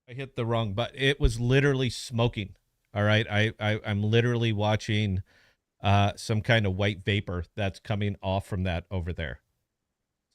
I hit the wrong button. It was literally smoking. All right. I'm literally watching some kind of white vapor that's coming off from that over there.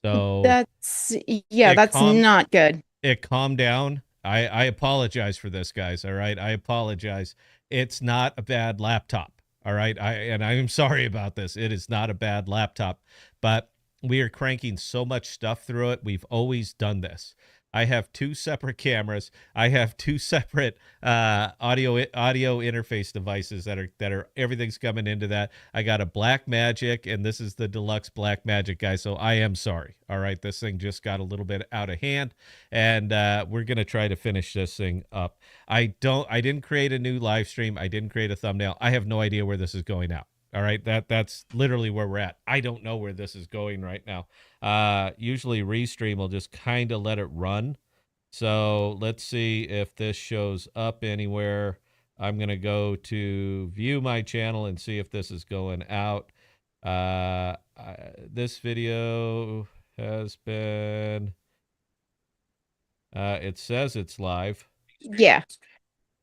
So That's, yeah, it that's calmed not good. it calmed down. I apologize for this, guys. All right. I apologize. It's not a bad laptop. All right. I am sorry about this. It is not a bad laptop, but we are cranking so much stuff through it. We've always done this. I have two separate cameras. I have two separate audio interface devices that are everything's coming into that. I got a Black Magic, and this is the deluxe Black Magic, guys. So I am sorry. All right, this thing just got a little bit out of hand, and we're gonna try to finish this thing up. I didn't create a new live stream. I didn't create a thumbnail. I have no idea where this is going out. All right, that's literally where we're at. I don't know where this is going right now. Usually Restream will just kind of let it run. So let's see if this shows up anywhere. I'm gonna go to view my channel and see if this is going out. This video has been. It says it's live. Yeah. All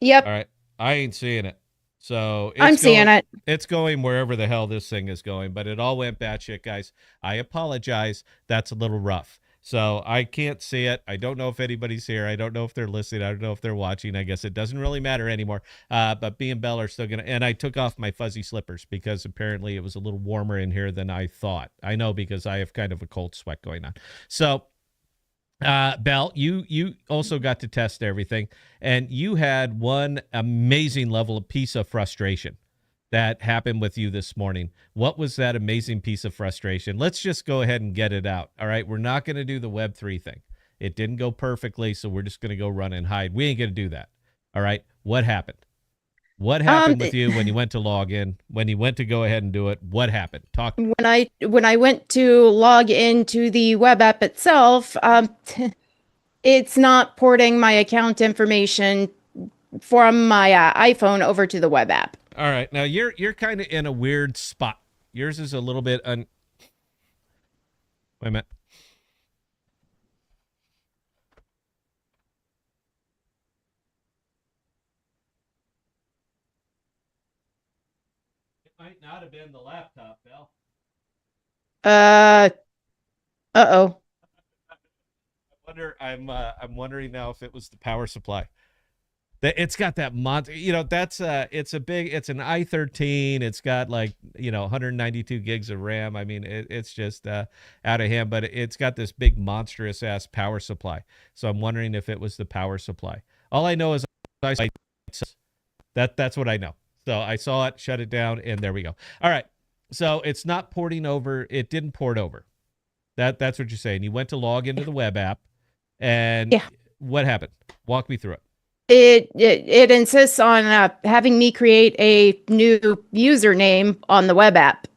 Yep. right, I ain't seeing it. So I'm it's seeing going. it. It's going wherever the hell this thing is going, but it all went batshit, guys. I apologize. That's a little rough. So I can't see it. I don't know if anybody's here. I don't know if they're listening. I don't know if they're watching. I guess it doesn't really matter anymore. But B and Bell are still gonna. And I took off my fuzzy slippers because apparently it was a little warmer in here than I thought. I know because I have kind of a cold sweat going on. So Bell, you also got to test everything, and you had one amazing level of piece of frustration that happened with you this morning. What was that amazing piece of frustration? Let's just go ahead and get it out. All right, we're not going to do the Web3 thing. It didn't go perfectly, so we're just going to go run and hide. We ain't going to do that. All right, what happened? What Um, happened with you when you went to log in? When you went to go ahead and do it? What happened? Talk to me. when I went to log into the web app itself, it's not porting my account information from my iPhone over to the web app. All right, now you're kind of in a weird spot. Yours is a little bit Wait a minute. It might not have been the laptop, Bell. Uh, uh-oh. I'm wondering now if it was the power supply. It's got that monster. That's it's an i13. It's got like 192 gigs of RAM. I mean, it's just out of hand, but it's got this big monstrous ass power supply. So I'm wondering if it was the power supply. All I know is that's what I know. So I saw it, shut it down, and there we go. All right. So it's not porting over. It didn't port over. That's what you're saying. You went to log into the web app, and Yeah. what happened? Walk me through it. It insists on having me create a new username on the web app.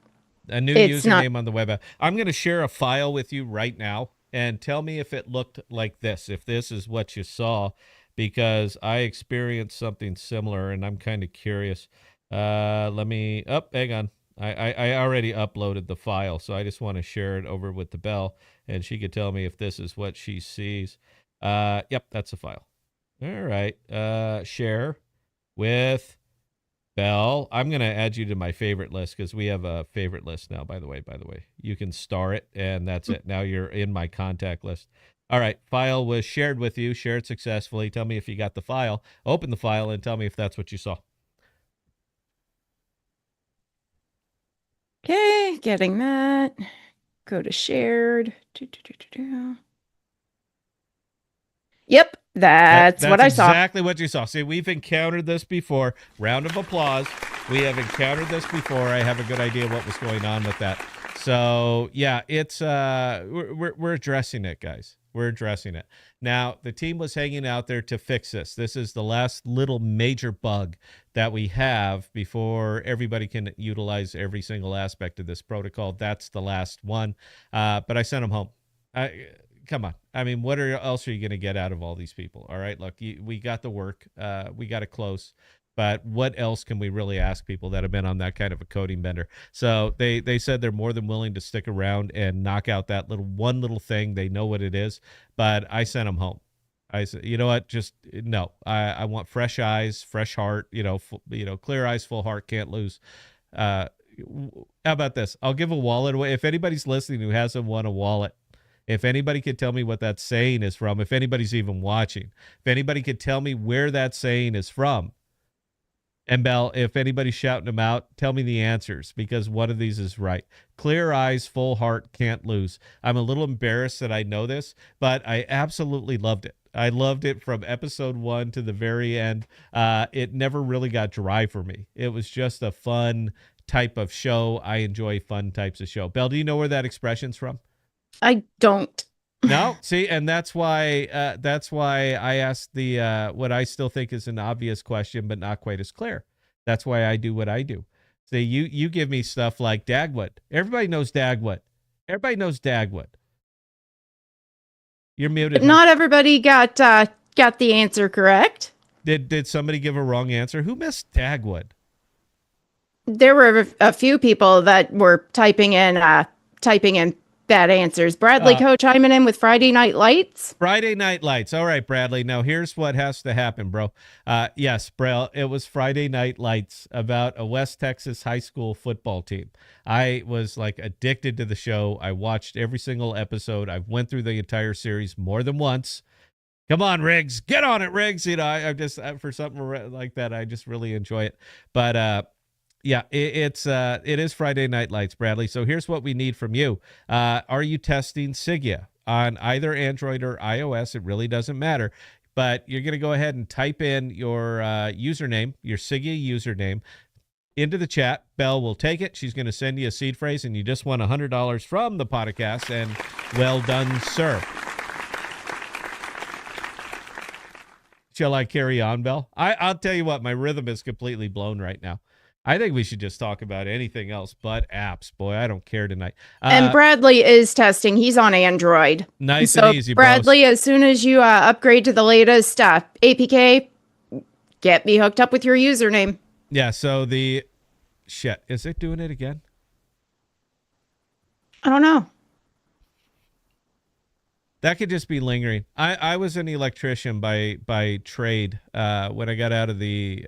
A new It's not. username on the web app. I'm going to share a file with you right now and tell me if it looked like this, if this is what you saw, because I experienced something similar and I'm kind of curious. Let me, hang on. I already uploaded the file, so I just want to share it over with the Bell, and she could tell me if this is what she sees. Yep, that's a file. All right. Share with Bell. I'm going to add you to my favorite list because we have a favorite list now, by the way. You can star it, and that's it. Now you're in my contact list. All right. File was shared with you. Shared successfully. Tell me if you got the file. Open the file and tell me if that's what you saw. Okay, getting that. Go to shared. Yep, that's what That's I saw. exactly what you saw. See, we've encountered this before. Round of applause. We have encountered this before. I have a good idea what was going on with that. So yeah, it's we're addressing it, guys. We're addressing it. Now, the team was hanging out there to fix this. This is the last little major bug that we have before everybody can utilize every single aspect of this protocol. That's the last one. But I sent them home. Come on. I mean, what else are you going to get out of all these people? All right, look, we got the work. We got it close. But what else can we really ask people that have been on that kind of a coding bender? So they said they're more than willing to stick around and knock out that little thing. They know what it is, but I sent them home. I said, you know what? Just no. I want fresh eyes, fresh heart. Clear eyes, full heart. Can't lose. Uh, how about this? I'll give a wallet away. If anybody's listening who hasn't won a wallet, if anybody could tell me what that saying is from, if anybody's even watching, if anybody could tell me where that saying is from, and Bell, if anybody's shouting them out, tell me the answers because one of these is right. Clear eyes, full heart, can't lose. I'm a little embarrassed that I know this, but I absolutely loved it. I loved it from episode 1 to the very end. It never really got dry for me. It was just a fun type of show. I enjoy fun types of show. Bell, do you know where that expression's from? I don't. No, see, and that's why I asked the what I still think is an obvious question, but not quite as clear. That's why I do what I do. See, you give me stuff like Dagwood. Everybody knows Dagwood. Everybody knows Dagwood. You're muted. Not everybody got the answer correct. Did somebody give a wrong answer? Who missed Dagwood? There were a few people that were typing in bad answers. Bradley Coe chiming in with Friday Night Lights. Friday Night Lights. All right, Bradley. Now here's what has to happen, bro. Yes, Braille, it was Friday Night Lights about a West Texas high school football team. I was like addicted to the show. I watched every single episode. I went through the entire series more than once. Come on, Riggs. Get on it, Riggs. I just, for something like that, I just really enjoy it. But, yeah, it is Friday Night Lights, Bradley. So here's what we need from you. Are you testing Sigea on either Android or iOS? It really doesn't matter. But you're going to go ahead and type in your username, your Sigea username, into the chat. Belle will take it. She's going to send you a seed phrase, and you just won $100 from the podcast. And well done, sir. Shall I carry on, Belle? I'll tell you what, my rhythm is completely blown right now. I think we should just talk about anything else but apps. Boy, I don't care tonight. And Bradley is testing. He's on Android. Nice and easy, Bradley, bros. as soon as you upgrade to the latest APK, get me hooked up with your username. Yeah, so shit, is it doing it again? I don't know. That could just be lingering. I was an electrician by trade. When I got out of the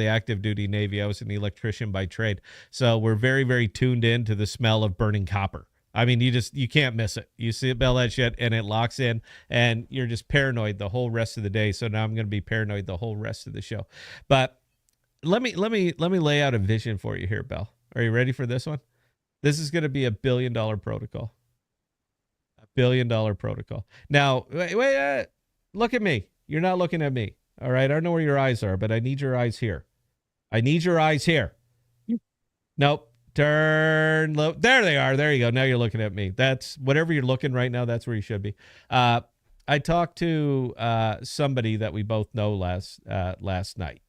active duty Navy, I was an electrician by trade. So we're very, very tuned in to the smell of burning copper. I mean, you can't miss it. You see it, bell that shit, and it locks in, and you're just paranoid the whole rest of the day. So now I'm going to be paranoid the whole rest of the show. But let me lay out a vision for you here, Bell. Are you ready for this one? This is going to be $1 billion protocol. $1 billion protocol. Now, wait, look at me. You're not looking at me. All right. I don't know where your eyes are, but I need your eyes here. I need your eyes here. Nope. Turn low. There they are. There you go. Now you're looking at me. That's whatever you're looking right now. That's where you should be. I talked to somebody that we both know last night.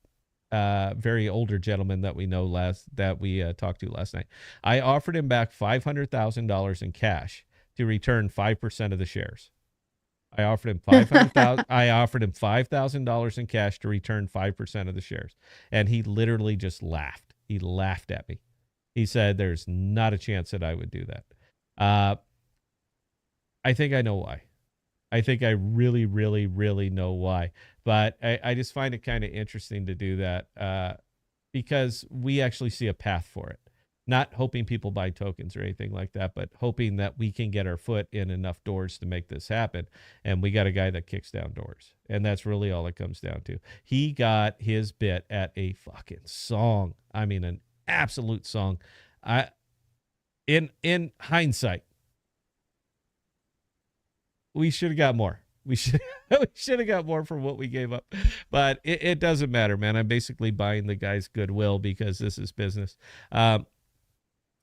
Very older gentleman that we know talked to last night. I offered him back $500,000 in cash to return 5% of the shares. I offered him $5,000 in cash to return 5% of the shares. And he literally just laughed. He laughed at me. He said, there's not a chance that I would do that. I think I know why. I think I really, really, really know why. But I just find it kind of interesting to do that because we actually see a path for it. Not hoping people buy tokens or anything like that, but hoping that we can get our foot in enough doors to make this happen. And we got a guy that kicks down doors. And that's really all it comes down to. He got his bit at a fucking song. I mean, an absolute song. In hindsight, we should have got more. We should have got more for what we gave up. But it doesn't matter, man. I'm basically buying the guy's goodwill because this is business.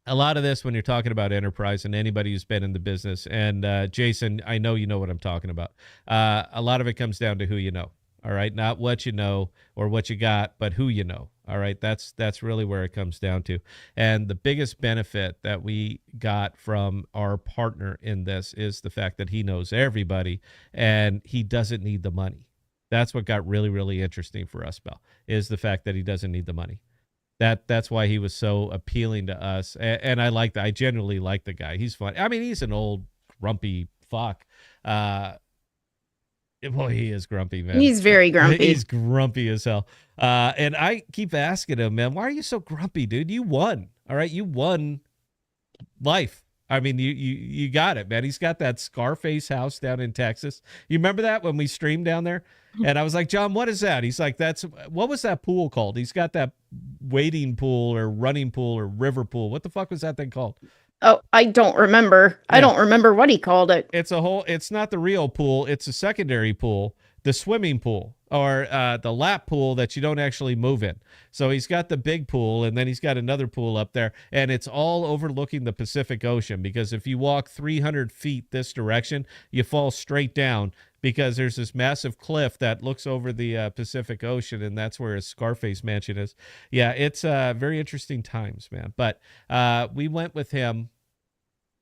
A lot of this when you're talking about enterprise and anybody who's been in the business, and Jason, I know you know what I'm talking about. A lot of it comes down to who you know. All right. Not what you know or what you got, but who you know. All right. That's really where it comes down to. And the biggest benefit that we got from our partner in this is the fact that he knows everybody and he doesn't need the money. That's what got really, really interesting for us, Bell, is the fact that he doesn't need the money. That's why he was so appealing to us. And I like that. I genuinely like the guy. He's fun. I mean, he's an old grumpy fuck. Boy, he is grumpy, man. He's very He's grumpy. grumpy as hell. And I keep asking him, man, why are you so grumpy, dude? You won. All right, you won life. I mean, you got it, man. He's got that Scarface house down in Texas. You remember that when we streamed down there? And I was like, John, what is that? He's like, that's what was that pool called? He's got that wading pool or running pool or river pool. What the fuck was that thing called? Oh, I don't remember. I Yeah, don't remember what he called it. it's not the real pool. It's a secondary pool, the swimming pool or the lap pool that you don't actually move in. So he's got the big pool and then he's got another pool up there and it's all overlooking the Pacific Ocean because if you walk 300 feet this direction, you fall straight down because there's this massive cliff that looks over the Pacific Ocean and that's where his Scarface mansion is. Yeah, it's very interesting times, man. But we went with him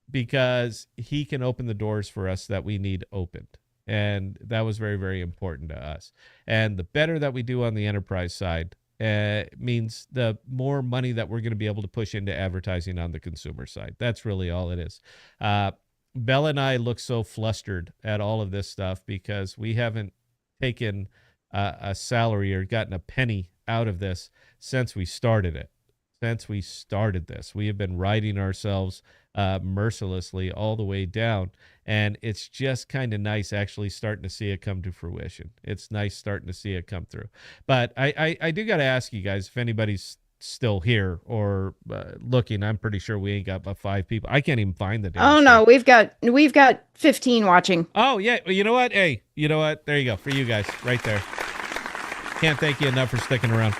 because he can open the doors for us that we need opened. And that was very, very important to us. And the better that we do on the enterprise side means the more money that we're going to be able to push into advertising on the consumer side. That's really all it is. Bella and I look so flustered at all of this stuff because we haven't taken a salary or gotten a penny out of this since we started it. Since we started this, we have been riding ourselves mercilessly all the way down. And it's just kind of nice actually starting to see it come to fruition. It's nice starting to see it come through. But I do got to ask you guys if anybody's still here or looking. I'm pretty sure we ain't got but 5 people. I can't even find the damn Oh stream. no, we've got 15 watching. Oh, yeah. Well, you know what? Hey, you know what? There you go. For you guys right there. Can't thank you enough for sticking around.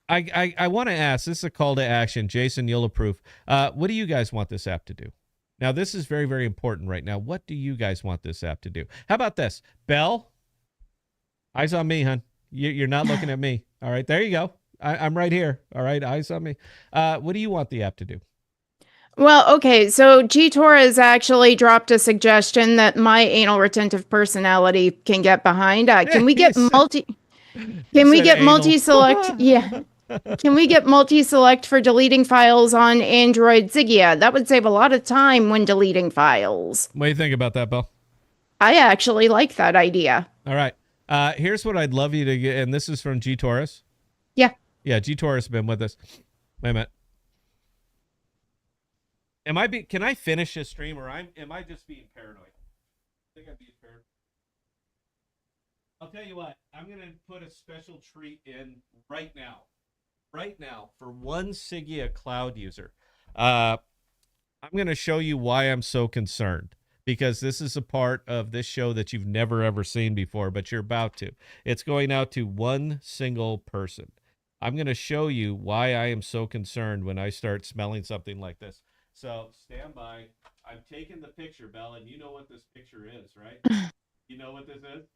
I want to ask, this is a call to action. Jason, you'll approve. What do you guys want this app to do? Now, this is very, very important right now. What do you guys want this app to do? How about this? Belle, eyes on me, hon. You're not looking at me. All right, there you go. I'm right here. All right, eyes on me. What do you want the app to do? Well, okay, so G has actually dropped a suggestion that my anal retentive personality can get behind. Can we get multi? Can we get multi-select? Yeah. Can we get multi-select for deleting files on Android Sigea? That would save a lot of time when deleting files. What do you think about that, Belle? I actually like that idea. All right. Here's what I'd love you to get, and this is from G Taurus. Yeah. Yeah, G Taurus has been with us. Wait a minute. Can I finish this stream or am I just being paranoid? I think I'm being paranoid. I'll tell you what, I'm going to put a special treat in right now. Right now, for one Sigea cloud user. I'm going to show you why I'm so concerned. Because this is a part of this show that you've never, ever seen before, but you're about to. It's going out to one single person. I'm going to show you why I am so concerned when I start smelling something like this. So stand by. I'm taking the picture, Bella, and you know what this picture is, right? You know what this is?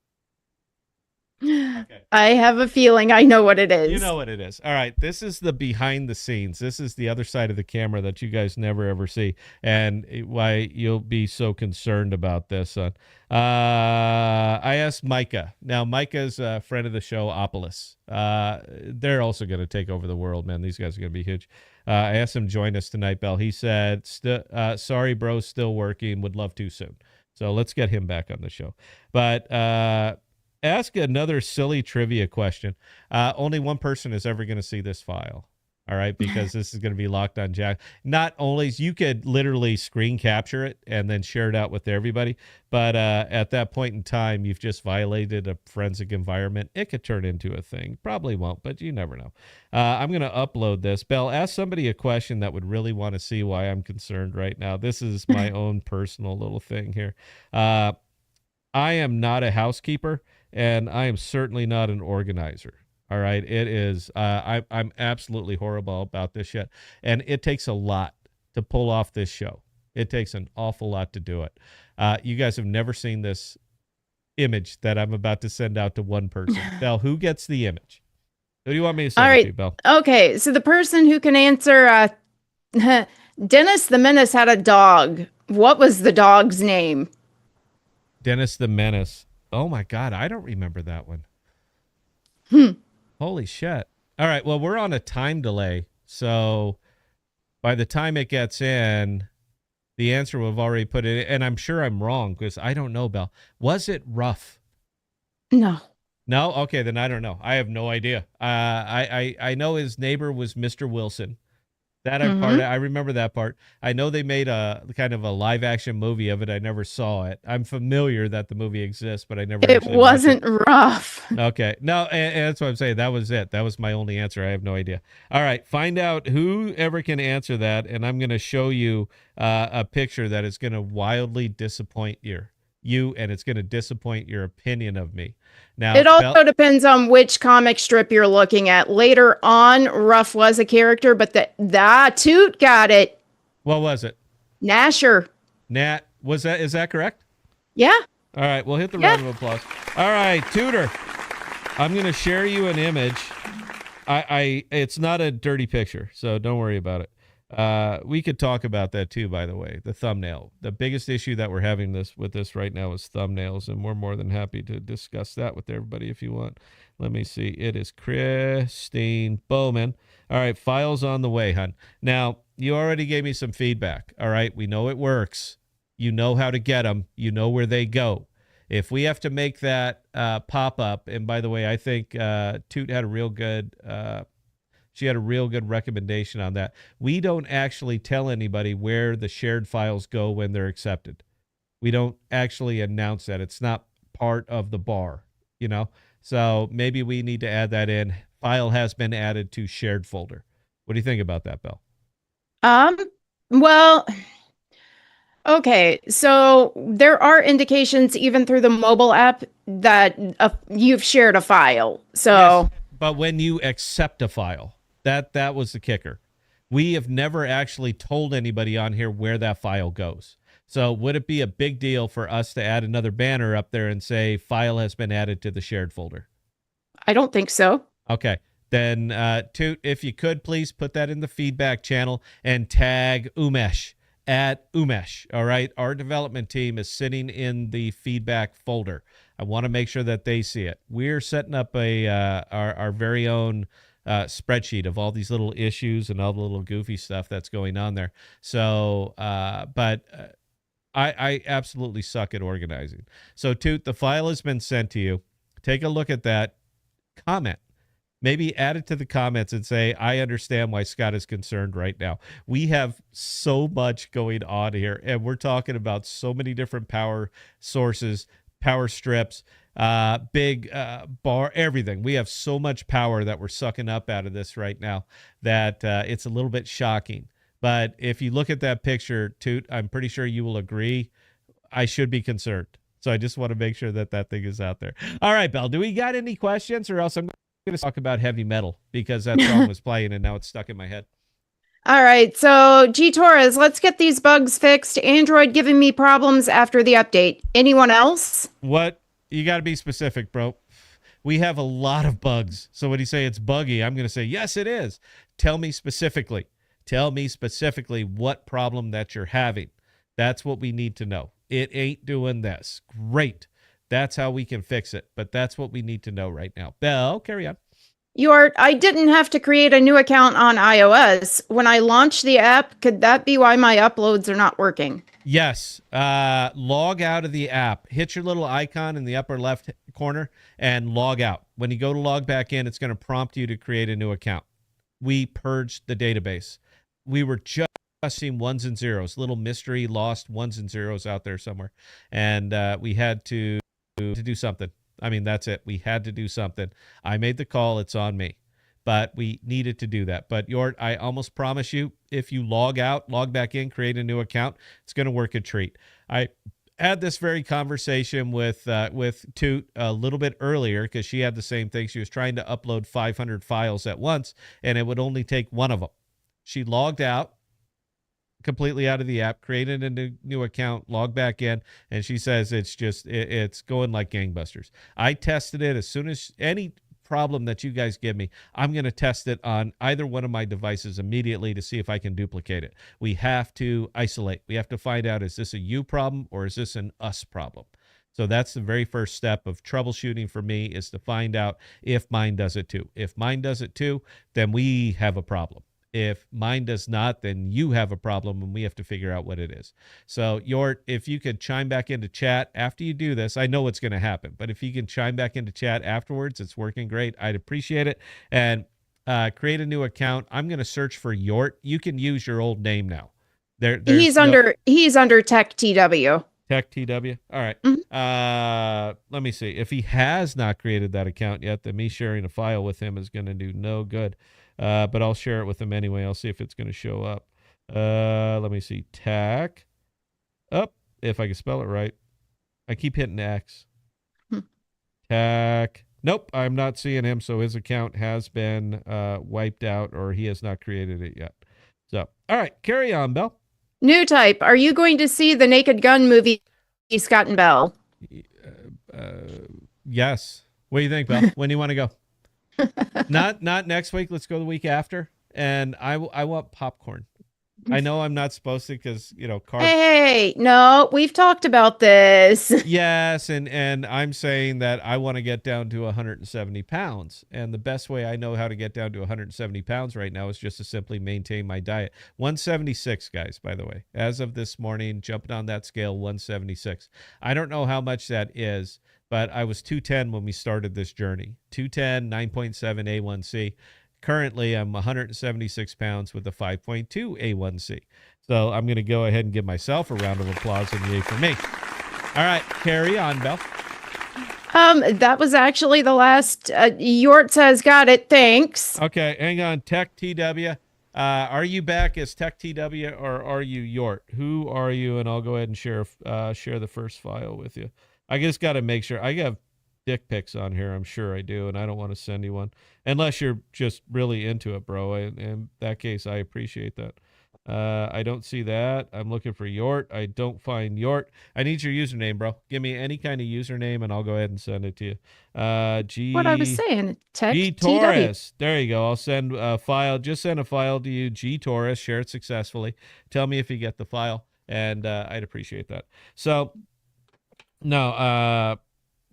Okay. I have a feeling I know what it is. You know what it is. All right. This is the behind the scenes. This is the other side of the camera that you guys never ever see. And why you'll be so concerned about this. I asked Micah. Now, Micah's a friend of the show, Opolis. They're also going to take over the world, man. These guys are going to be huge. I asked him to join us tonight, Bell. He said, sorry, bro, still working. Would love to soon. So let's get him back on the show. But ask another silly trivia question. Only one person is ever going to see this file. All right, because this is going to be locked on Jack. Not only you could literally screen capture it and then share it out with everybody, but at that point in time, you've just violated a forensic environment. It could turn into a thing. Probably won't, but you never know. I'm going to upload this. Belle, ask somebody a question that would really want to see why I'm concerned right now. This is my own personal little thing here. I am not a housekeeper, and I am certainly not an organizer. All right. It is. I'm absolutely horrible about this shit. And it takes a lot to pull off this show. It takes an awful lot to do it. You guys have never seen this image that I'm about to send out to one person. Belle, who gets the image? Who do you want me to send it to, Belle? Okay. So the person who can answer, Dennis the Menace had a dog. What was the dog's name? Dennis the Menace. Oh, my God. I don't remember that one. Holy shit. All right. Well, we're on a time delay. So by the time it gets in, the answer will have already put it, and I'm sure I'm wrong because I don't know, Belle. Was it rough? No. No? Okay, then I don't know. I have no idea. I know his neighbor was Mr. Wilson. That I'm part Hmm. of. I remember that part. I know they made a kind of a live action movie of it. I never saw it. I'm familiar that the movie exists, but I never It actually watched it. wasn't rough. Okay. No, and that's what I'm saying. That was it. That was my only answer. I have no idea. All right. Find out whoever can answer that, and I'm going to show you a picture that is going to wildly disappoint you, and it's going to disappoint your opinion of me. Now, It also depends on which comic strip you're looking at. Later on, Ruff was a character, but that Toot got it. what was it? Nasher. Nat, is that correct? Yeah. All right, we'll hit the Yeah. round of applause. All right, Tudor, I'm going to share you an image. It's not a dirty picture, so don't worry about it. We could talk about that too, by the way. The thumbnail. The biggest issue that we're having with this right now is thumbnails, and we're more than happy to discuss that with everybody if you want. Let me see. It is Christine Bowman. All right, files on the way, hon. Now, you already gave me some feedback. All right, we know it works. You know how to get them. You know where they go. If we have to make that pop up, and by the way, I think Toot had a real good she had a real good recommendation on that. We don't actually tell anybody where the shared files go when they're accepted. We don't actually announce that. It's not part of the bar, you know? So maybe we need to add that in. File has been added to shared folder. What do you think about that, Bill? Um, well, okay. So there are indications even through the mobile app that you've shared a file. Yes, So but when you accept a file, that was the kicker. We have never actually told anybody on here where that file goes. So would it be a big deal for us to add another banner up there and say file has been added to the shared folder? I don't think so. Okay. Then, Toot, if you could please put that in the feedback channel and tag Umesh at Umesh. All right. Our development team is sitting in the feedback folder. I want to make sure that they see it. We're setting up our very own spreadsheet of all these little issues and all the little goofy stuff that's going on there. So, I absolutely suck at organizing. So, Toot, the file has been sent to you. Take a look at that. Comment. Maybe add it to the comments and say, I understand why Scott is concerned right now. We have so much going on here, and we're talking about so many different power sources, power strips, big bar, everything. We have so much power that we're sucking up out of this right now that it's a little bit shocking. But if you look at that picture, Toot, I'm pretty sure you will agree. I should be concerned. So I just want to make sure that that thing is out there. All right, Belle, do we got any questions, or else I'm going to talk about heavy metal because that song was playing and now it's stuck in my head. All right. So, G Torres, let's get these bugs fixed. Android giving me problems after the update. Anyone else? What? You got to be specific, bro. We have a lot of bugs. So when you say it's buggy, I'm going to say, yes, it is. Tell me specifically. Tell me specifically what problem that you're having. That's what we need to know. It ain't doing this. Great. That's how we can fix it. But that's what we need to know right now. Belle, carry on. I didn't have to create a new account on iOS. When I launch the app, could that be why my uploads are not working? Yes. Log out of the app. Hit your little icon in the upper left corner and log out. When you go to log back in, it's going to prompt you to create a new account. We purged the database. We were just seeing ones and zeros, little mystery lost ones and zeros out there somewhere. And we had to do something. I mean, that's it. We had to do something. I made the call. It's on me. But we needed to do that. But Yort, I almost promise you, if you log out, log back in, create a new account, it's going to work a treat. I had this very conversation with Toot a little bit earlier because she had the same thing. She was trying to upload 500 files at once, and it would only take one of them. She logged out, completely out of the app, created a new account, logged back in, and she says it's going like gangbusters. I tested it. As soon as any problem that you guys give me, I'm going to test it on either one of my devices immediately to see if I can duplicate it. We have to isolate. We have to find out, is this a you problem or is this an us problem? So that's the very first step of troubleshooting for me, is to find out if mine does it too. If mine does it too, then we have a problem. If mine does not, then you have a problem and we have to figure out what it is. So, Yort, if you could chime back into chat after you do this, I know what's going to happen, but if you can chime back into chat afterwards, it's working great. I'd appreciate it. And create a new account. I'm going to search for Yort. You can use your old name now. There's no He's under Tech TW. Tech TW. All right. Mhm. Let me see. If he has not created that account yet, then me sharing a file with him is going to do no good. But I'll share it with him anyway. I'll see if it's going to show up. Let me see. Tech. Up. If I can spell it right. I keep hitting X. Hmm. Tech. Nope. I'm not seeing him. So his account has been wiped out, or he has not created it yet. So, all right. Carry on, Bell. New type. Are you going to see the Naked Gun movie, Scott and Bell? Yes. What do you think, Bell? When do you want to go? Not next week. Let's go the week after. And I want popcorn. I know I'm not supposed to because, carbs. Hey, no, we've talked about this. Yes, and I'm saying that I want to get down to 170 pounds. And the best way I know how to get down to 170 pounds right now is just to simply maintain my diet. 176, guys, by the way. As of this morning, jumping on that scale, 176. I don't know how much that is, but I was 210 when we started this journey. 210, 9.7 A1C. Currently, I'm 176 pounds with a 5.2 A1C. So I'm going to go ahead and give myself a round of applause and yay for me. All right, carry on, Belle. That was actually the last. Yort says, got it. Thanks. Okay, hang on. Tech TW. Are you back as Tech TW or are you Yort? Who are you? And I'll go ahead and share the first file with you. I just got to make sure. I have dick pics on here. I'm sure I do, and I don't want to send you one unless you're just really into it, bro. In that case, I appreciate that. I don't see that. I'm looking for Yort. I don't find Yort. I need your username, bro. Give me any kind of username, and I'll go ahead and send it to you. What I was saying, Tech G TW. Taurus. There you go. I'll send a file. Just send a file to you, G Taurus. Share it successfully. Tell me if you get the file, and I'd appreciate that. So, no,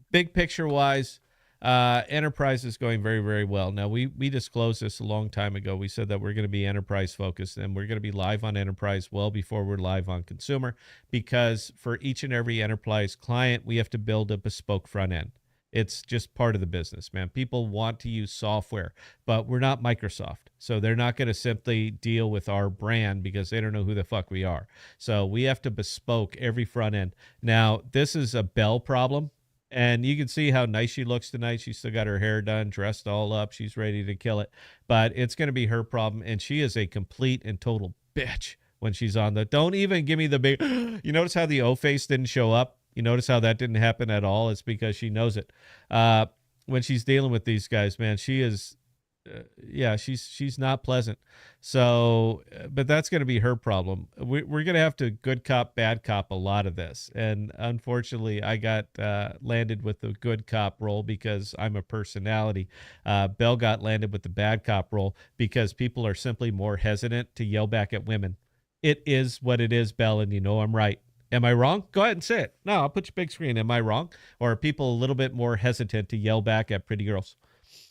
big picture wise, enterprise is going very, very well. Now, we disclosed this a long time ago. We said that we're going to be enterprise focused, and we're going to be live on enterprise well before we're live on consumer, because for each and every enterprise client, we have to build a bespoke front end. It's just part of the business, man. People want to use software, but we're not Microsoft. So they're not going to simply deal with our brand because they don't know who the fuck we are. So we have to bespoke every front end. Now, this is a Bell problem. And you can see how nice she looks tonight. She's still got her hair done, dressed all up. She's ready to kill it. But it's going to be her problem. And she is a complete and total bitch when she's on the... Don't even give me the big... You notice how the O-face didn't show up? You notice how that didn't happen at all? It's because she knows it. When she's dealing with these guys, man, she is... she's not pleasant. So, but that's going to be her problem. We're going to have to good cop, bad cop a lot of this. And unfortunately, I got landed with the good cop role because I'm a personality. Bell got landed with the bad cop role because people are simply more hesitant to yell back at women. It is what it is, Bell, and you know I'm right. Am I wrong? Go ahead and say it. No, I'll put your big screen. Am I wrong? Or are people a little bit more hesitant to yell back at pretty girls?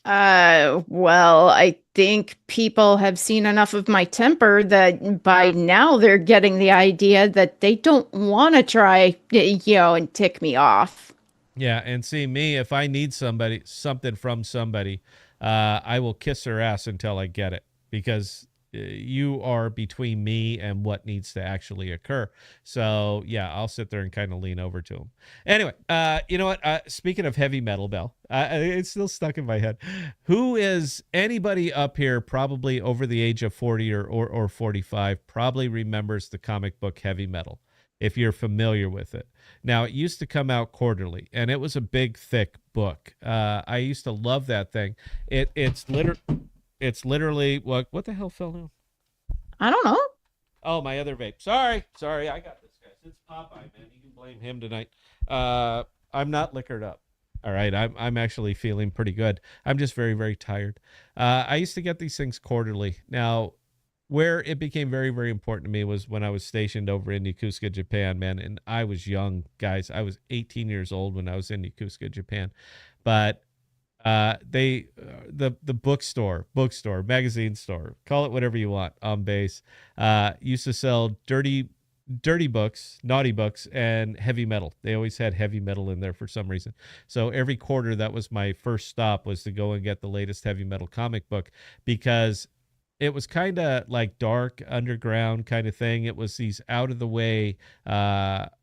Well, I think people have seen enough of my temper that by now they're getting the idea that they don't want to try, and tick me off. Yeah, and see me, if I need something from somebody, I will kiss her ass until I get it, because you are between me and what needs to actually occur. So yeah, I'll sit there and kind of lean over to him. Anyway, you know what? Speaking of heavy metal, Bell, it's still stuck in my head. Who is anybody up here, probably over the age of 40 or 45, probably remembers the comic book Heavy Metal, if you're familiar with it. Now, it used to come out quarterly, and it was a big, thick book. I used to love that thing. It's literally what the hell fell down? I don't know. Oh, my other vape. Sorry, I got this, guys. It's Popeye, man. You can blame him tonight. I'm not liquored up. All right, I'm actually feeling pretty good. I'm just very, very tired. I used to get these things quarterly. Now, where it became very, very important to me was when I was stationed over in Yokosuka, Japan, man. And I was young, guys. I was 18 years old when I was in Yokosuka, Japan. But The bookstore, magazine store, call it whatever you want on base, used to sell dirty books, naughty books, and heavy metal. They always had heavy metal in there for some reason. So every quarter, that was my first stop, was to go and get the latest heavy metal comic book, because it was kind of like dark underground kind of thing. It was these out of the way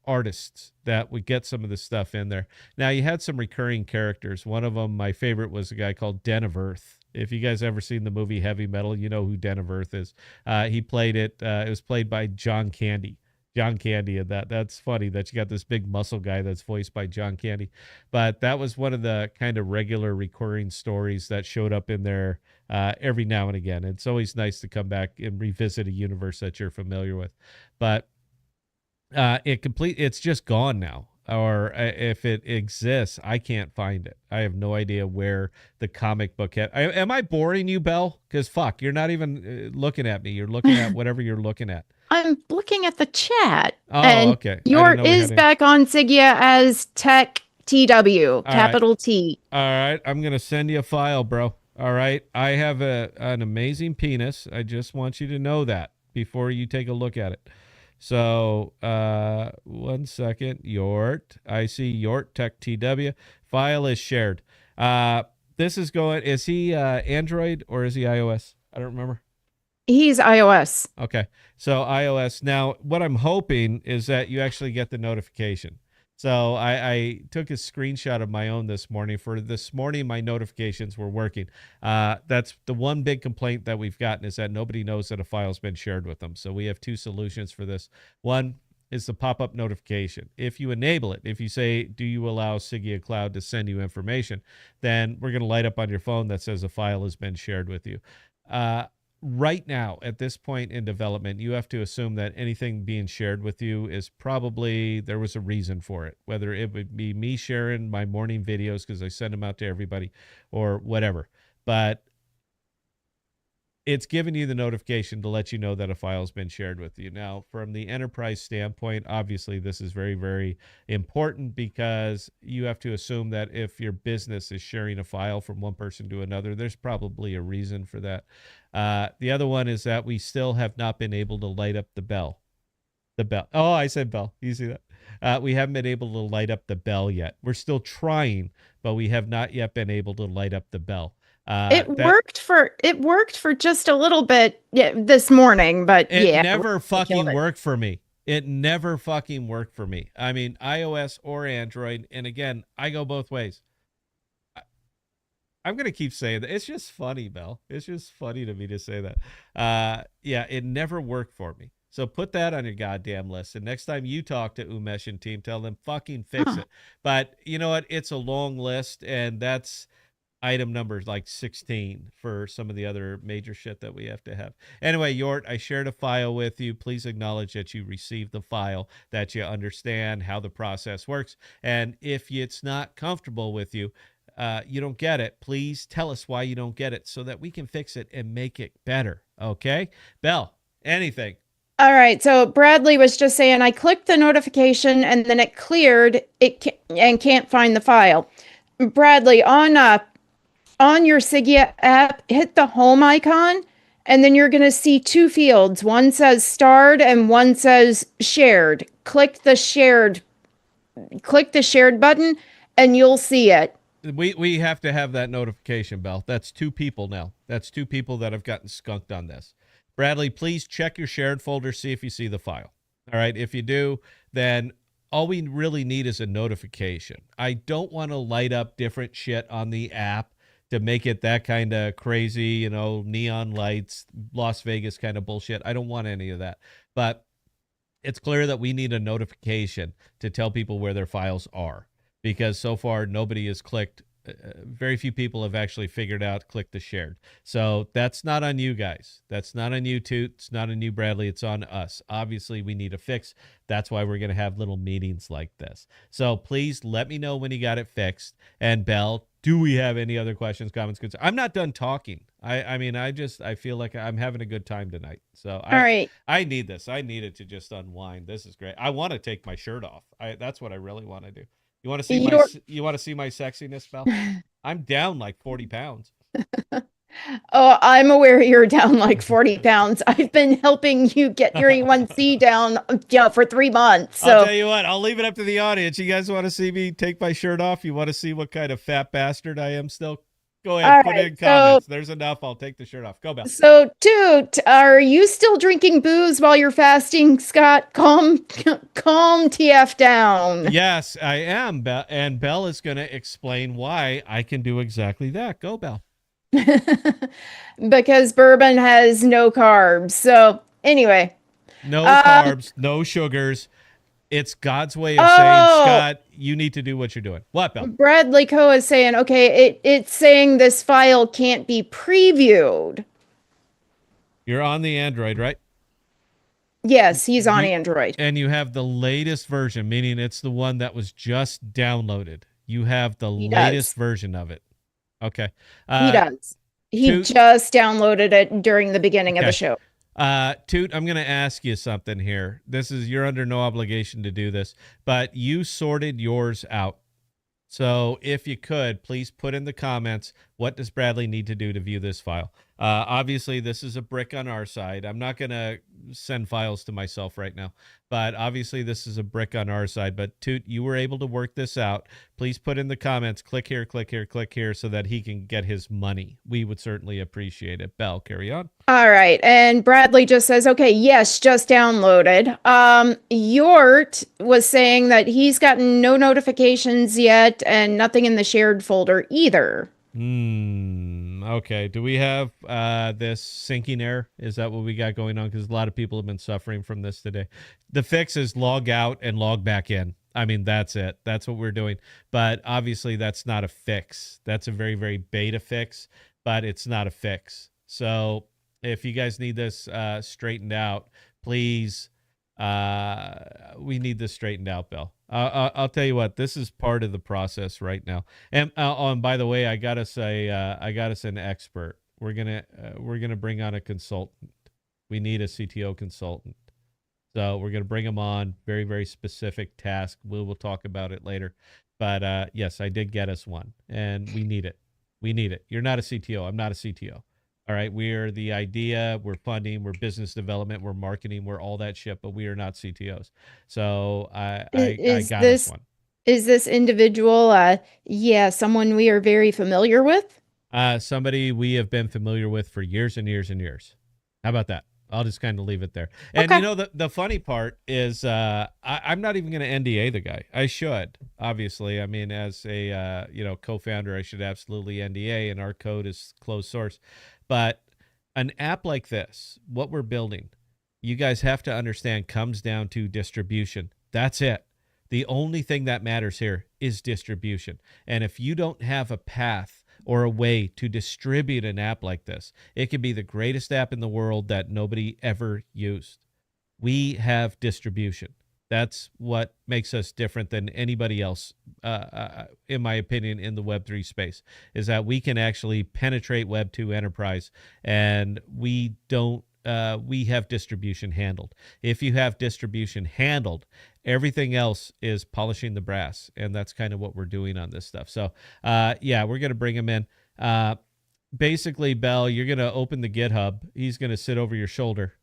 artists that would get some of the stuff in there. Now, you had some recurring characters. One of them, my favorite, was a guy called Den of Earth. If you guys ever seen the movie Heavy Metal, you know who Den of Earth is. He played it. It was played by John Candy. John Candy, and that's funny that you got this big muscle guy that's voiced by John Candy. But that was one of the kind of regular recurring stories that showed up in there every now and again. It's always nice to come back and revisit a universe that you're familiar with. But it's just gone now. Or if it exists, I can't find it. I have no idea where the comic book am I boring you, Belle? Because fuck, you're not even looking at me. You're looking at whatever you're looking at. I'm looking at the chat, Oh, and okay. I didn't Yort know we is had any. back on Sigea as Tech TW, All right. capital T. All right. I'm going to send you a file, bro. All right. I have an amazing penis. I just want you to know that before you take a look at it. So, 1 second. Yort. I see Yort Tech TW. File is shared. This is going, is he Android or is he iOS? I don't remember. He's iOS. Okay. So iOS. Now, what I'm hoping is that you actually get the notification. So I took a screenshot of my own this morning. For this morning, my notifications were working. That's the one big complaint that we've gotten, is that nobody knows that a file's been shared with them. So we have two solutions for this. One is the pop-up notification. If you enable it, if you say, do you allow Sigea Cloud to send you information, then we're going to light up on your phone that says a file has been shared with you. Right now, at this point in development, you have to assume that anything being shared with you is probably, there was a reason for it, whether it would be me sharing my morning videos because I send them out to everybody or whatever. But it's giving you the notification to let you know that a file has been shared with you. Now, from the enterprise standpoint, obviously this is very, very important, because you have to assume that if your business is sharing a file from one person to another, there's probably a reason for that. The other one is that we still have not been able to light up the bell. The bell. Oh, I said bell. You see that? We haven't been able to light up the bell yet. We're still trying, but we have not yet been able to light up the bell. It worked for just a little bit, yeah, this morning, but It yeah, never we killed fucking it. worked for me. It never fucking worked for me. I mean, iOS or Android. And again, I go both ways. I'm going to keep saying that. It's just funny, Belle. It's just funny to me to say that. Yeah, it never worked for me. So put that on your goddamn list. And next time you talk to Umesh and team, tell them fucking fix Huh. it. But you know what? It's a long list, and that's item numbers like 16 for some of the other major shit that we have to have. Anyway, Yort, I shared a file with you. Please acknowledge that you received the file, that you understand how the process works. And if it's not comfortable with you, you don't get it, please tell us why you don't get it so that we can fix it and make it better. Okay? Belle, anything. All right. So Bradley was just saying, I clicked the notification and then it cleared and can't find the file. Bradley, on your Sigea app, hit the home icon, and then you're going to see two fields. One says starred and one says shared. Click the shared button, and you'll see it. We have to have that notification, Belle. That's two people now. That's two people that have gotten skunked on this. Bradley, please check your shared folder, see if you see the file. All right. If you do, then all we really need is a notification. I don't want to light up different shit on the app to make it that kind of crazy, you know, neon lights, Las Vegas kind of bullshit. I don't want any of that. But it's clear that we need a notification to tell people where their files are, because so far nobody has clicked. Very few people have actually figured out click the shared. So that's not on you guys. That's not on you, Toot. It's not on you, Bradley. It's on us. Obviously, we need a fix. That's why we're going to have little meetings like this. So please let me know when you got it fixed. And Belle, do we have any other questions, comments, concerns? I'm not done talking. I mean, I feel like I'm having a good time tonight. So All right. I need this. I need it to just unwind. This is great. I want to take my shirt off. That's what I really want to do. You want to see Your my sexiness, Belle? I'm down like 40 pounds. Oh, I'm aware you're down like 40 pounds. I've been helping you get your A1C down, for 3 months. I'll So, tell you what, I'll leave it up to the audience. You guys want to see me take my shirt off? You want to see what kind of fat bastard I am still? Go ahead, all put it right. in So, comments. There's enough. I'll take the shirt off. Go, Bell. Toot, are you still drinking booze while you're fasting, Scott? Calm TF down. Yes, I am. And Bell is going to explain why I can do exactly that. Go, Bell. Because bourbon has no carbs. So, anyway, No um, carbs, no sugars. It's God's way of saying, oh, Scott, you need to do what you're doing. What, Bell? Bradley Coe is saying, okay, it's saying this file can't be previewed. You're on the Android, right? Yes, he's on You Android. and you have the latest version, meaning it's the one that was just downloaded. You have the He latest does. version of it. Okay. He Uh, does. He Toot. just downloaded it during the beginning of the Okay. show. Toot, I'm going to ask you something here. You're under no obligation to do this, but you sorted yours out. So if you could, please put in the comments, what does Bradley need to do to view this file? Obviously, this is a brick on our side. I'm not going to send files to myself right now, but obviously this is a brick on our side. But Toot, you were able to work this out. Please put in the comments, click here, click here, click here, so that he can get his money. We would certainly appreciate it. Bell, carry on. All right. And Bradley just says, okay, yes, just downloaded. Yort was saying that he's gotten no notifications yet and nothing in the shared folder either. Okay. Do we have this syncing error? Is that what we got going on? Because a lot of people have been suffering from this today. The fix is log out and log back in. I mean, that's it. That's what we're doing. But obviously, that's not a fix. That's a very, very beta fix, but it's not a fix. So if you guys need this straightened out, please, we need this straightened out, Bill. I'll tell you what, this is part of the process right now. And by the way, I got us an expert. We're gonna bring on a consultant. We need a CTO consultant. So we're gonna bring him on. Very, very specific task. We'll talk about it later. But yes, I did get us one, and we need it. We need it. You're not a CTO. I'm not a CTO. All right, we're the idea, we're funding, we're business development, we're marketing, we're all that shit, but we are not CTOs. So I Is got us this one. is this individual yeah, someone we are very familiar with? Somebody we have been familiar with for years and years and years. How about that? I'll just kind of leave it there. And Okay. the funny part is I'm not even going to NDA the guy. I should, obviously. I mean, as a co-founder, I should absolutely NDA, and our code is closed source. But an app like this, what we're building, you guys have to understand, comes down to distribution. That's it. The only thing that matters here is distribution. And if you don't have a path or a way to distribute an app like this, it could be the greatest app in the world that nobody ever used. We have distribution. That's what makes us different than anybody else, in my opinion, in the Web3 space, is that we can actually penetrate Web2 enterprise, and we don't. We have distribution handled. If you have distribution handled, everything else is polishing the brass, and that's kind of what we're doing on this stuff. So, yeah, we're gonna bring him in. Basically, Bell, you're gonna open the GitHub. He's gonna sit over your shoulder,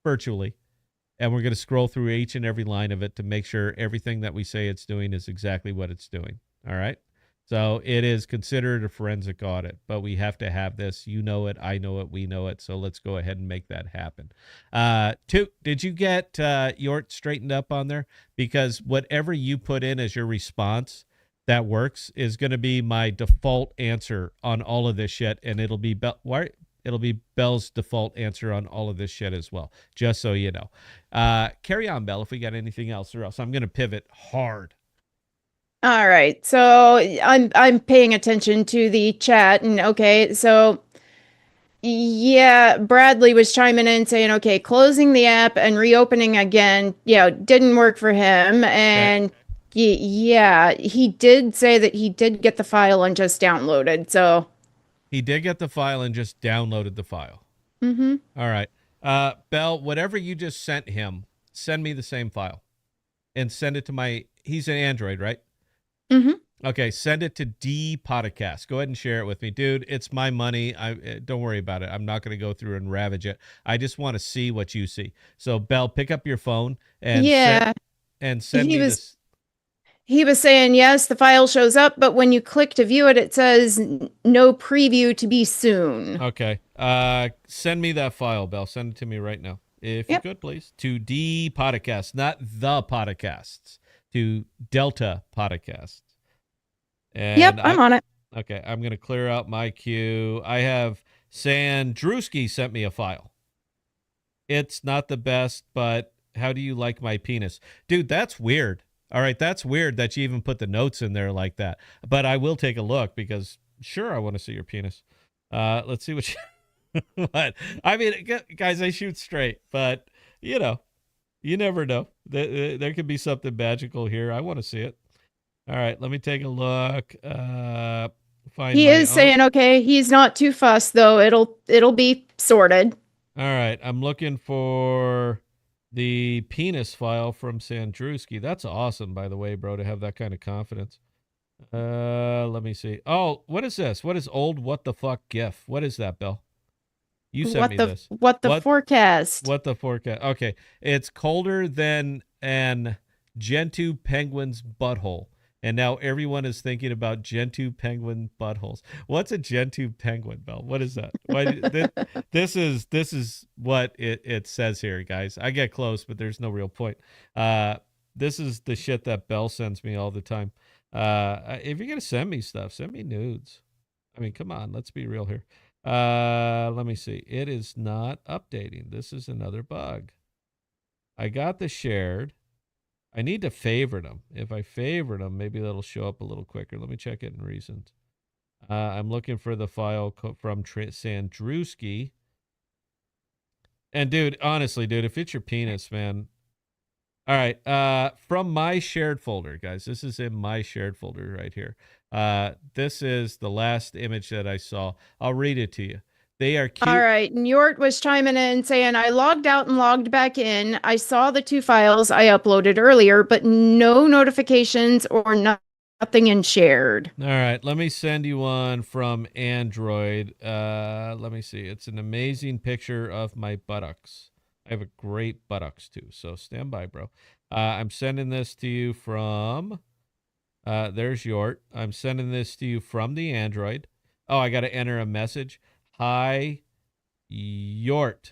virtually, and we're going to scroll through each and every line of it to make sure everything that we say it's doing is exactly what it's doing. All right. So it is considered a forensic audit, but we have to have this. You know it. I know it. We know it. So let's go ahead and make that happen. Did you get Yort straightened up on there? Because whatever you put in as your response that works is going to be my default answer on all of this shit. And it'll be, it'll be Bell's default answer on all of this shit as well, just so you know. Carry on, Bell, if we got anything else, or else I'm going to pivot hard. All right. So I'm paying attention to the chat, and okay, so yeah, Bradley was chiming in saying, okay, closing the app and reopening again, didn't work for him. Okay. And yeah, he did say that he did get the file and just downloaded. So, He did get the file and just downloaded the file. mm-hmm. All right. Bell, whatever you just sent him, send me the same file and send it to he's an Android, right? Mm-hmm. Okay, send it to ThePodocasts. Go ahead and share it with me, dude. It's my money. I don't worry about it. I'm not going to go through and ravage it. I just want to see what you see. So, Belle, pick up your phone and Yeah, send he me was this. he was saying yes, the file shows up, but when you click to view it, it says no preview to be soon. Okay. Send me that file, Belle. Send it to me right now, if you Yep. could, please. To ThePodocasts, not the podcasts. To Delta Podcasts. Yep, And I'm on it. okay, I'm gonna clear out my queue. I have Sandrewski sent me a file. It's not the best, but how do you like my penis? Dude, that's weird. All right, that's weird that you even put the notes in there like that. But I will take a look because sure I want to see your penis. Let's see what you what. I mean, guys, I shoot straight, but you know, you never know. There could be something magical here. I want to see it. All right, let me take a look. Find He my is own. saying okay, he's not too fussed though. It'll be sorted. All right, I'm looking for the penis file from Sandrewski. That's awesome, by the way, bro, to have that kind of confidence. Let me see. Oh, what is this? What is old what the fuck GIF? What is that, Bill? You sent me this. What the What forecast? what the forecast? Okay, it's colder than an Gentoo penguin's butthole, and now everyone is thinking about Gentoo penguin buttholes. What's a Gentoo penguin, Bell? What is that? This is what it says here, guys. I get close, but there's no real point. This is the shit that Bell sends me all the time. If you're gonna send me stuff, send me nudes. I mean, come on, let's be real here. Let me see. It is not updating. This is another bug. I got the shared. I need to favorite them. If I favorite them, maybe that'll show up a little quicker. Let me check it in recent. I'm looking for the file from Sandrewski. And dude, honestly, dude, if it's your penis, man. All right. From my shared folder, guys. This is in my shared folder right here. This is the last image that I saw. I'll read it to you. They are All cute. right, Njort was chiming in saying I logged out and logged back in. I saw the two files I uploaded earlier, but no notifications or nothing in shared. All right, let me send you one from Android. Let me see. It's an amazing picture of my buttocks. I have a great buttocks too, so stand by, bro. I'm sending this to you from. There's Yort. I'm sending this to you from the Android. Oh, I got to enter a message. Hi, Yort.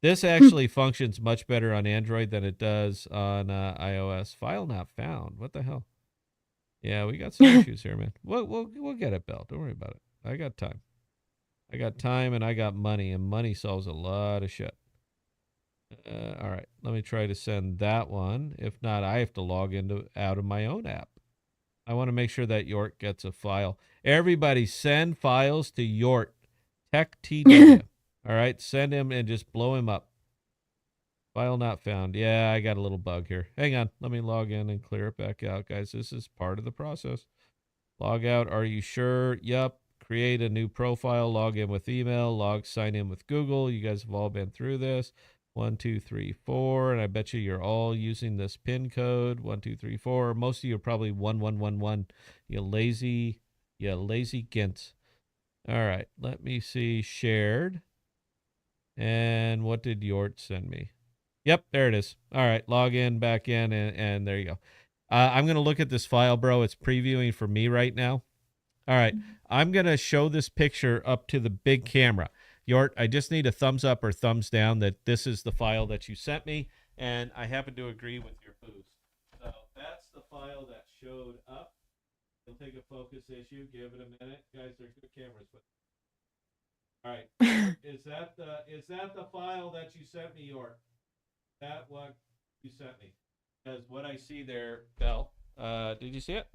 This actually functions much better on Android than it does on iOS. File not found. What the hell? Yeah, we got some issues here, man. We'll get it, Bell. Don't worry about it. I got time. I got time and I got money, and money solves a lot of shit. All right, let me try to send that one. If not, I have to log into out of my own app. I want to make sure that York gets a file. Everybody, send files to York Tech TW. All right, send him and just blow him up. File not found. Yeah, I got a little bug here. Hang on, let me log in and clear it back out, guys. This is part of the process. Log out. Are you sure? Yep. Create a new profile. Log in with email. Sign in with Google. You guys have all been through this. 1, 2, 3, 4. And I bet you're all using this PIN code. 1, 2, 3, 4. Most of you are probably 1111. You lazy gint. All right. Let me see. Shared. And what did Yort send me? Yep, there it is. All right. Log in, back in, and there you go. I'm going to look at this file, bro. It's previewing for me right now. All right. I'm going to show this picture up to the big camera. Yort, I just need a thumbs up or thumbs down that this is the file that you sent me, and I happen to agree with your boost. So that's the file that showed up. You'll take a focus issue. Give it a minute. Guys, they're good cameras. But all right. Is that the file that you sent me, Yort? That what you sent me? Because what I see there, Bell, did you see it?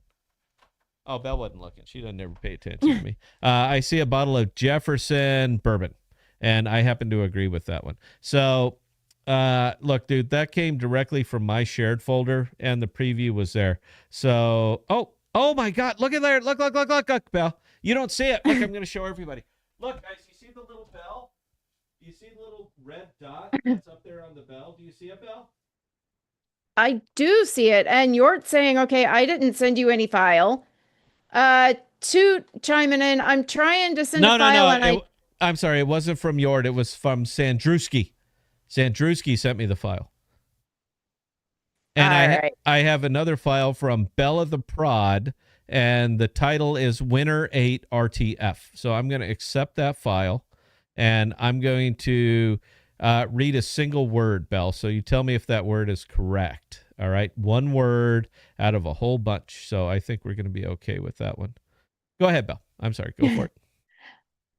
Oh, Belle wasn't looking. She doesn't ever pay attention to me. I see a bottle of Jefferson bourbon, and I happen to agree with that one. So, look, dude, that came directly from my shared folder, and the preview was there. So, oh my God, look at there. Look, Belle. You don't see it. Look, I'm going to show everybody. Look, guys, you see the little bell? Do you see the little red dot that's up there on the bell? Do you see it, Belle? I do see it. And you're saying, okay, I didn't send you any file. Toot chiming in. I'm trying to send a No, no, file no. and I'm sorry. It wasn't from Yord. It was from Sandruski. Sandruski sent me the file. And all right. I have another file from Bella the Prod, and the title is Winner 8 RTF. So I'm going to accept that file, and I'm going to read a single word, Bell. So you tell me if that word is correct. All right. One word out of a whole bunch. So I think we're going to be okay with that one. Go ahead, Bell. I'm sorry. Go for it.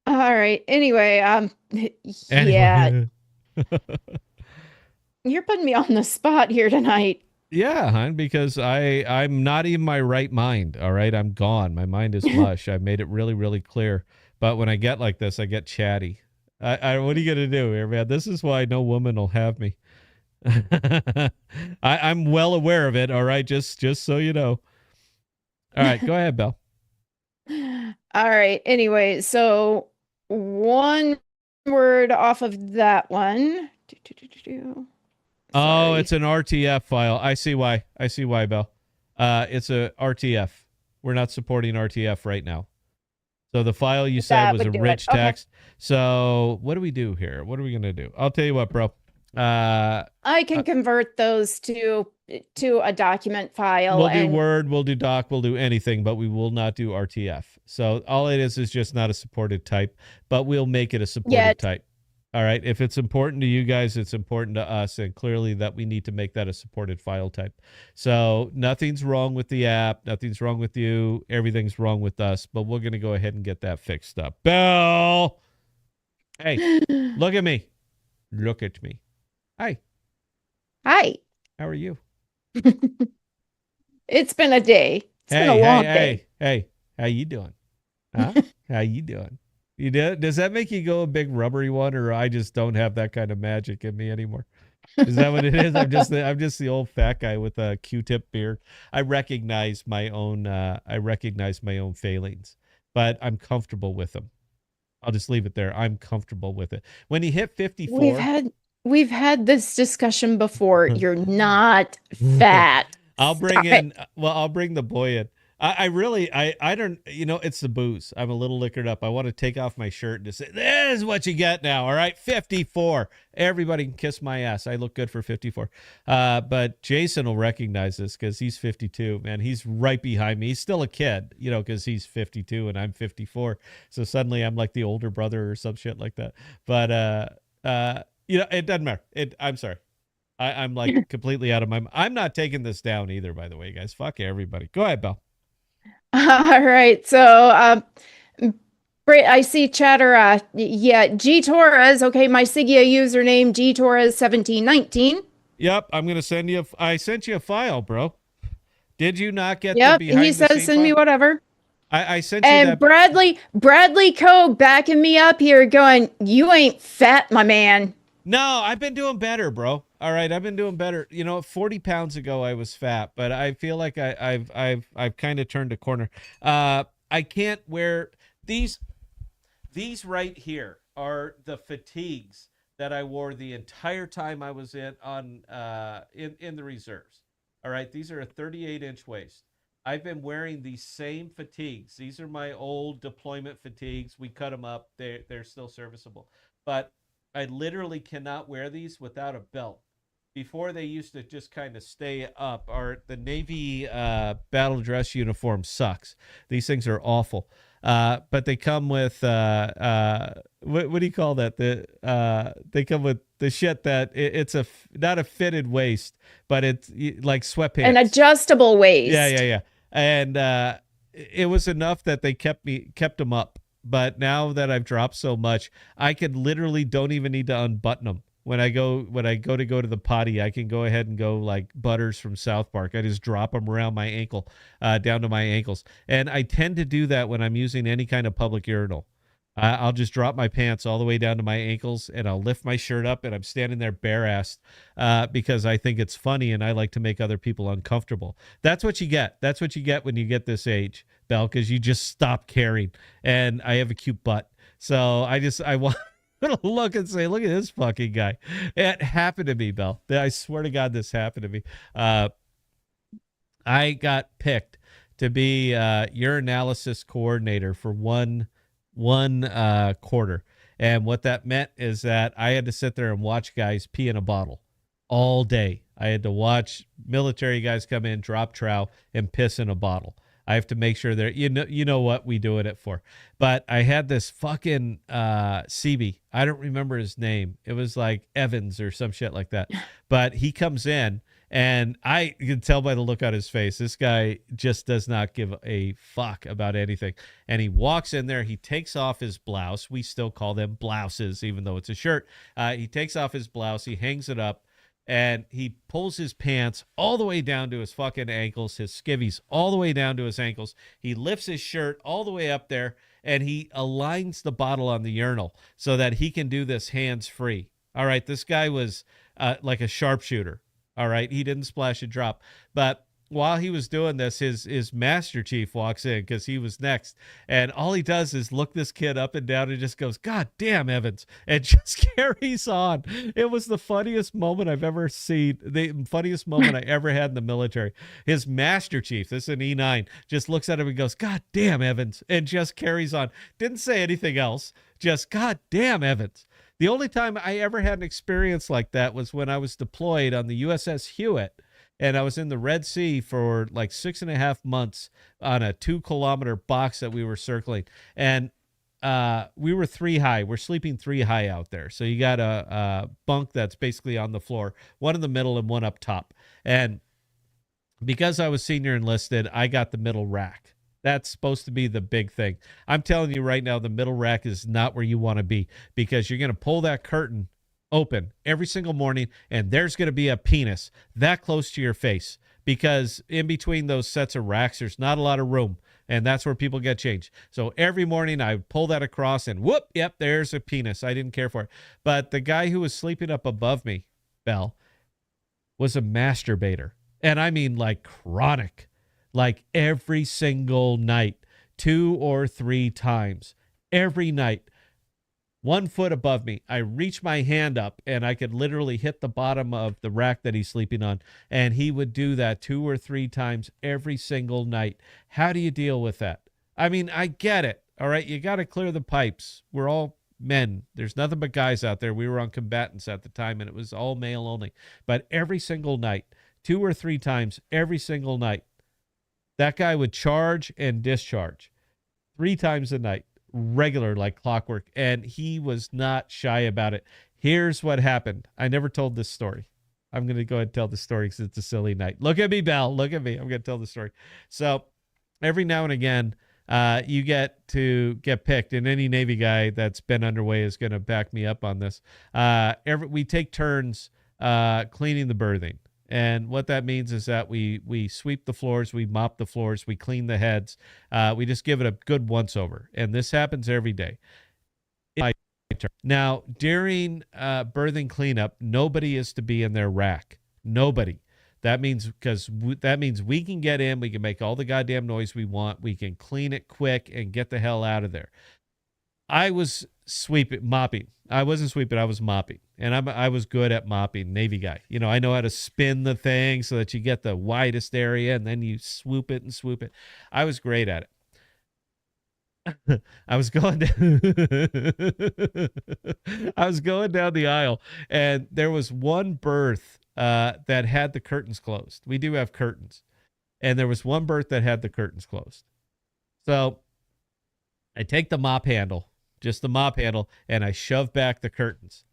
All right. Anyway, yeah, Anyway. you're putting me on the spot here tonight. Yeah, hon, because I'm not in my right mind. All right, I'm gone. My mind is mush. I made it really, really clear. But when I get like this, I get chatty. What are you gonna do here, man? This is why no woman will have me. I'm well aware of it. All right, just so you know. All right, go ahead, Belle. All right. Anyway, so one word off of that one. Oh, Sorry. it's an RTF file. I see why. I see why, Belle. It's a RTF. We're not supporting RTF right now. So the file you said That was would a do it. rich Okay. text. So what do we do here? What are we gonna do? I'll tell you what, bro. I can convert those to a document file We'll do and Word, we'll do Doc, we'll do anything, but we will not do RTF. So all it is just not a supported type, but we'll make it a supported yet. type. All right. If it's important to you guys, it's important to us, and clearly that we need to make that a supported file type. So nothing's wrong with the app, nothing's wrong with you, everything's wrong with us, but we're gonna go ahead and get that fixed up. Bell. Hey, look at me. Look at me. Hi. Hi. How are you? It's been a day. It's been a long day. Hey. How you doing? Huh? How you doing? You do? Does that make you go a big rubbery one, or I just don't have that kind of magic in me anymore? Is that what it is? I'm just the old fat guy with a Q-tip beard. I recognize my own failings, but I'm comfortable with them. I'll just leave it there. I'm comfortable with it. When you hit 54, We've had this discussion before. You're not fat. I'll bring Stop it. in. Well, I'll bring the boy in. I really, I don't. You know, it's the booze. I'm a little liquored up. I want to take off my shirt and just say, "This is what you get now." All right, 54. Everybody can kiss my ass. I look good for 54. But Jason will recognize this because he's 52. Man, he's right behind me. He's still a kid, you know, because he's 52 and I'm 54. So suddenly I'm like the older brother or some shit like that. But you know, it doesn't matter. I'm sorry. I'm like completely out of my. I'm not taking this down either. By the way, guys, fuck everybody. Go ahead, Bell. All right. So, I see chatter. Yeah, G Torres. Okay, my Sigea username G Torres 1719. Yep, I'm gonna send you. I sent you a file, bro. Did you not get the Yep, he behind the says scene send me file? whatever. I sent you And that. Bradley Coe backing me up here, going, "You ain't fat, my man." No, I've been doing better, bro. All right, I've been doing better. You know, 40 pounds ago I was fat, but I feel like I've kind of turned a corner. I can't wear these. These right here are the fatigues that I wore the entire time I was in the reserves. All right, these are a 38-inch waist. I've been wearing these same fatigues. These are my old deployment fatigues. We cut them up. They're still serviceable. But I literally cannot wear these without a belt. Before they used to just kind of stay up. The Navy battle dress uniform sucks. These things are awful. But they come with what do you call that? They come with the shit that it's not a fitted waist, but it's like sweatpants. An adjustable waist. Yeah. And it was enough that they kept them up. But now that I've dropped so much, I could literally don't even need to unbutton them. When I go to the potty, I can go ahead and go like Butters from South Park. I just drop them around my ankle, down to my ankles. And I tend to do that when I'm using any kind of public urinal. I'll just drop my pants all the way down to my ankles, and I'll lift my shirt up, and I'm standing there bare-assed because I think it's funny, and I like to make other people uncomfortable. That's what you get. That's what you get when you get this age, Belle, because you just stop caring. And I have a cute butt. So I want to look and say, look at this fucking guy. It happened to me, Belle. I swear to God, this happened to me. I got picked to be urinalysis coordinator for one quarter. And what that meant is that I had to sit there and watch guys pee in a bottle all day. I had to watch military guys come in, drop trow, and piss in a bottle. I have to make sure they're, you know what we doing it for. But I had this fucking CB. I don't remember his name. It was like Evans or some shit like that. But he comes in, and I can tell by the look on his face, this guy just does not give a fuck about anything. And he walks in there. He takes off his blouse. We still call them blouses, even though it's a shirt. He takes off his blouse. He hangs it up. And he pulls his pants all the way down to his fucking ankles, his skivvies all the way down to his ankles. He lifts his shirt all the way up there, and he aligns the bottle on the urinal so that he can do this hands-free. All right, this guy was like a sharpshooter. All right, he didn't splash a drop. But while he was doing this, his master chief walks in because he was next. And all he does is look this kid up and down and just goes, "God damn, Evans," and just carries on. It was the funniest moment I've ever seen, the funniest moment I ever had in the military. His master chief, this is an E9, just looks at him and goes, "God damn, Evans," and just carries on. Didn't say anything else, just "God damn, Evans." The only time I ever had an experience like that was when I was deployed on the USS Hewitt. And I was in the Red Sea for like 6.5 months on a 2-kilometer box that we were circling. And we were 3 high. We're sleeping 3 high out there. So you got a bunk that's basically on the floor, one in the middle and one up top. And because I was senior enlisted, I got the middle rack. That's supposed to be the big thing. I'm telling you right now, the middle rack is not where you want to be, because you're going to pull that curtain open every single morning, and there's going to be a penis that close to your face, because in between those sets of racks, there's not a lot of room, and that's where people get changed. So every morning I would pull that across and whoop, yep, there's a penis. I didn't care for it. But the guy who was sleeping up above me, Bell, was a masturbator. And I mean like chronic, like every single night, 2 or 3 times, every night. 1 foot above me, I reach my hand up and I could literally hit the bottom of the rack that he's sleeping on. And he would do that 2 or 3 times every single night. How do you deal with that? I mean, I get it. All right. You got to clear the pipes. We're all men. There's nothing but guys out there. We were on combatants at the time, and it was all male only. But every single night, 2 or 3 times every single night, that guy would charge and discharge 3 times a night. Regular, like clockwork, and he was not shy about it. Here's what happened. I never told this story. I'm going to go ahead and tell the story because it's a silly night. Look at me, Belle. Look at me. I'm going to tell the story. So every now and again, you get to get picked, and any Navy guy that's been underway is going to back me up on this. We take turns cleaning the berthing. And what that means is that we sweep the floors, we mop the floors, we clean the heads. We just give it a good once over. And this happens every day. Now, during berthing cleanup, nobody is to be in their rack. Nobody. That means we can get in, we can make all the goddamn noise we want, we can clean it quick and get the hell out of there. I was mopping. I wasn't sweeping, I was mopping. And I was good at mopping, Navy guy. You know, I know how to spin the thing so that you get the widest area, and then you swoop it and swoop it. I was great at it. I was going down the aisle, and there was one berth that had the curtains closed. We do have curtains. And there was one berth that had the curtains closed. So I take the mop handle, just the mop handle, and I shove back the curtains.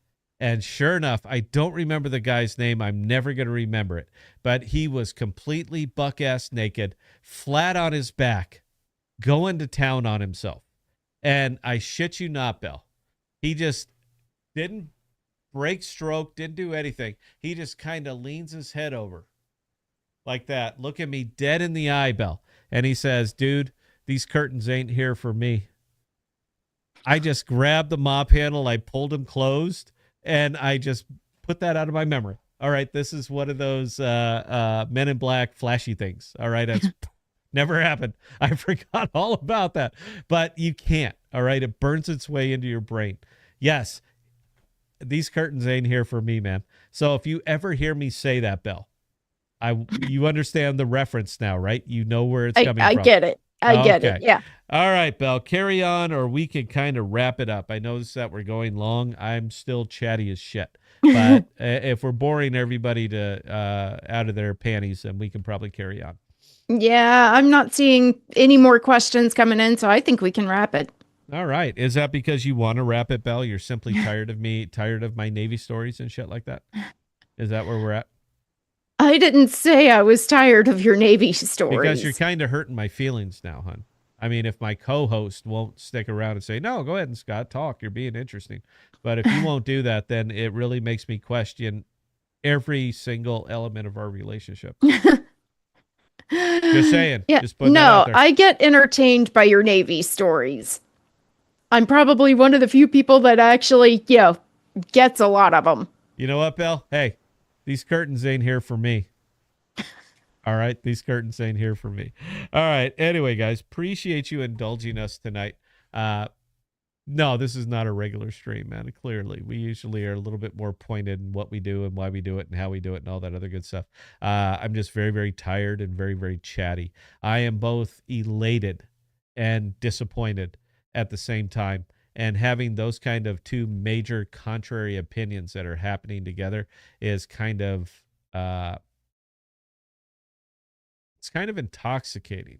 And sure enough, I don't remember the guy's name. I'm never going to remember it. But he was completely buck-ass naked, flat on his back, going to town on himself. And I shit you not, Bell. He just didn't break stroke, didn't do anything. He just kind of leans his head over like that. Look at me dead in the eye, Bell. And he says, "Dude, these curtains ain't here for me." I just grabbed the mop handle. I pulled him closed. And I just put that out of my memory. All right, this is one of those Men in Black flashy things. All right, that's never happened. I forgot all about that. But you can't. All right, it burns its way into your brain. Yes, these curtains ain't here for me, man. So if you ever hear me say that, Bell, You understand the reference now, right? You know where it's coming I from. get it. I get it. Okay. Yeah. All right, Belle, carry on, or we can kind of wrap it up. I noticed that we're going long. I'm still chatty as shit. But if we're boring everybody to out of their panties, then we can probably carry on. Yeah, I'm not seeing any more questions coming in, so I think we can wrap it. All right. Is that because you want to wrap it, Belle? You're simply tired of me, tired of my Navy stories and shit like that? Is that where we're at? I didn't say I was tired of your Navy Because you're stories. kind of hurting my feelings now, hon. I mean, if my co-host won't stick around and say, "No, go ahead and Scott talk. You're being interesting," but if you won't do that, then it really makes me question every single element of our relationship. Just saying. Yeah, Just putting that out no, there. I get entertained by your Navy stories. I'm probably one of the few people that actually, gets a lot of them. You know what, Bill? Hey, these curtains ain't here for me. All right, these curtains ain't here for me. All right. Anyway, guys, appreciate you indulging us tonight. Uh, No, this is not a regular stream, man. Clearly, we usually are a little bit more pointed in what we do and why we do it and how we do it and all that other good stuff. I'm just very, very tired and very, very chatty. I am both elated and disappointed at the same time. And having those kind of two major contrary opinions that are happening together is uh, it's kind of intoxicating.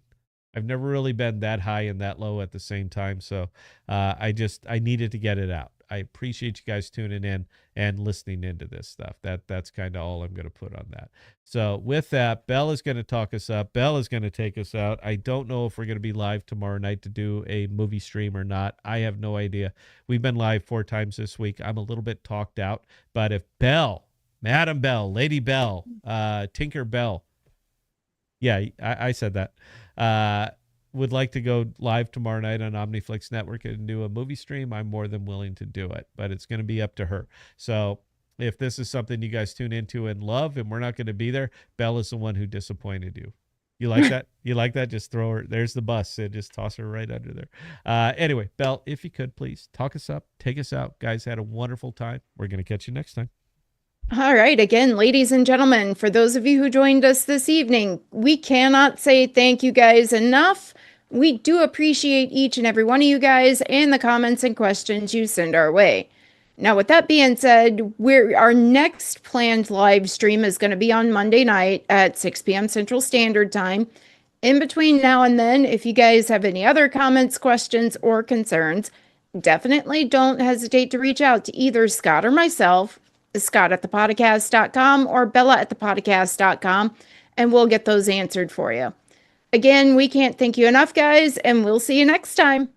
I've never really been that high and that low at the same time. So I needed to get it out. I appreciate you guys tuning in and listening into this stuff. That's kind of all I'm going to put on that. So with that, Belle is going to talk us up. Belle is going to take us out. I don't know if we're going to be live tomorrow night to do a movie stream or not. I have no idea. We've been live 4 times this week. I'm a little bit talked out, but if Belle, Madam Belle, Lady Belle, Tinker Belle, yeah, I said that. Would like to go live tomorrow night on Omniflix Network and do a movie stream, I'm more than willing to do it, but it's going to be up to her. So if this is something you guys tune into and love and we're not going to be there, Belle is the one who disappointed you. You like that? You like that? Just throw her. There's the bus. And just toss her right under there. Anyway, Belle, if you could, please talk us up, take us out. Guys, had a wonderful time. We're going to catch you next time. All right, again, ladies and gentlemen, for those of you who joined us this evening, we cannot say thank you guys enough. We do appreciate each and every one of you guys and the comments and questions you send our way. Now, with that being said, our next planned live stream is going to be on Monday night at 6 p.m. Central Standard Time. In between now and then, if you guys have any other comments, questions, or concerns, definitely don't hesitate to reach out to either Scott or myself, Scott at ThePodocasts.com or Bella at ThePodocasts.com, and we'll get those answered for you. Again, we can't thank you enough, guys, and we'll see you next time.